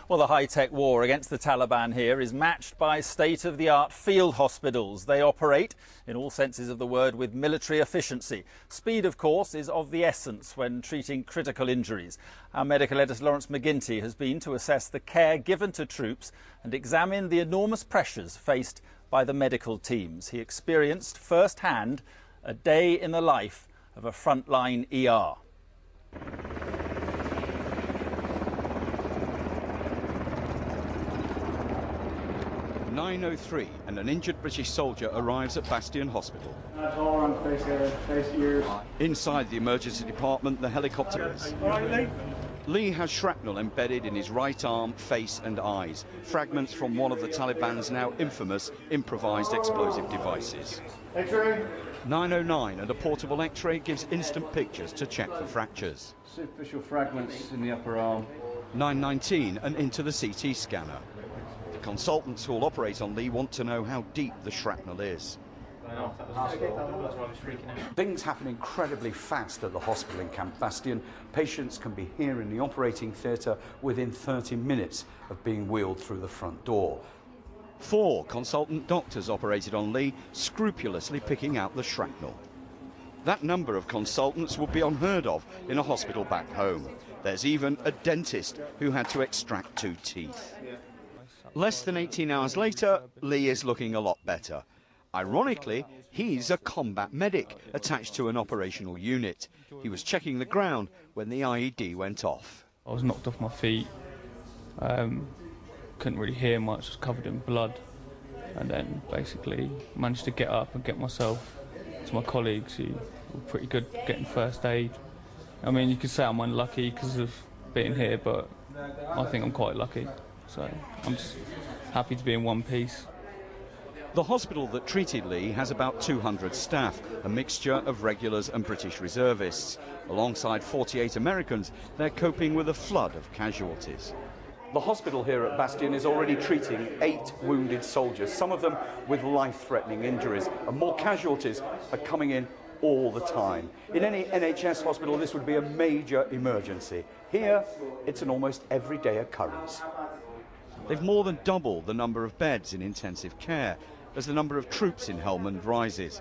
Well, the high-tech war against the Taliban here is matched by state-of-the-art field hospitals. They operate, in all senses of the word, with military efficiency. Speed, of course, is of the essence when treating critical injuries. Our medical editor Lawrence McGuinty has been to assess the care given to troops and examine the enormous pressures faced by the medical teams. He experienced firsthand a day in the life of a frontline ER. 9:03 and an injured British soldier arrives at Bastion Hospital. Inside the emergency department, the helicopter is. Lee has shrapnel embedded in his right arm, face and eyes, fragments from one of the Taliban's now infamous improvised explosive devices. X-ray. 9:09 and a portable X-ray gives instant pictures to check for fractures. Superficial fragments in the upper arm. 9:19 and into the CT scanner. The consultants who will operate on Lee want to know how deep the shrapnel is. Things happen incredibly fast at the hospital in Camp Bastion. Patients can be here in the operating theatre within 30 minutes of being wheeled through the front door. 4 consultant doctors operated on Lee, scrupulously picking out the shrapnel. That number of consultants would be unheard of in a hospital back home. There's even a dentist who had to extract 2 teeth. Less than 18 hours later, Lee is looking a lot better. Ironically, he's a combat medic attached to an operational unit. He was checking the ground when the IED went off. I was knocked off my feet, couldn't really hear much, was covered in blood, and then basically managed to get up and get myself to my colleagues who were pretty good getting first aid. I mean, you could say I'm unlucky because of being here, but I think I'm quite lucky. So I'm just happy to be in one piece. The hospital that treated Lee has about 200 staff, a mixture of regulars and British reservists. Alongside 48 Americans, they're coping with a flood of casualties. The hospital here at Bastion is already treating 8 wounded soldiers, some of them with life-threatening injuries, and more casualties are coming in all the time. In any NHS hospital, this would be a major emergency. Here, it's an almost everyday occurrence. They've more than doubled the number of beds in intensive care as the number of troops in Helmand rises.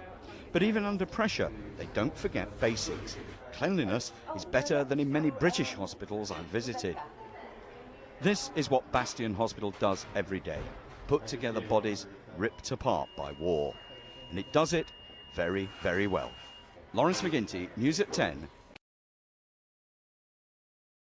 But even under pressure, they don't forget basics. Cleanliness is better than in many British hospitals I've visited. This is what Bastion Hospital does every day, put together bodies ripped apart by war. And it does it very, very well. Lawrence McGuinty, News at 10,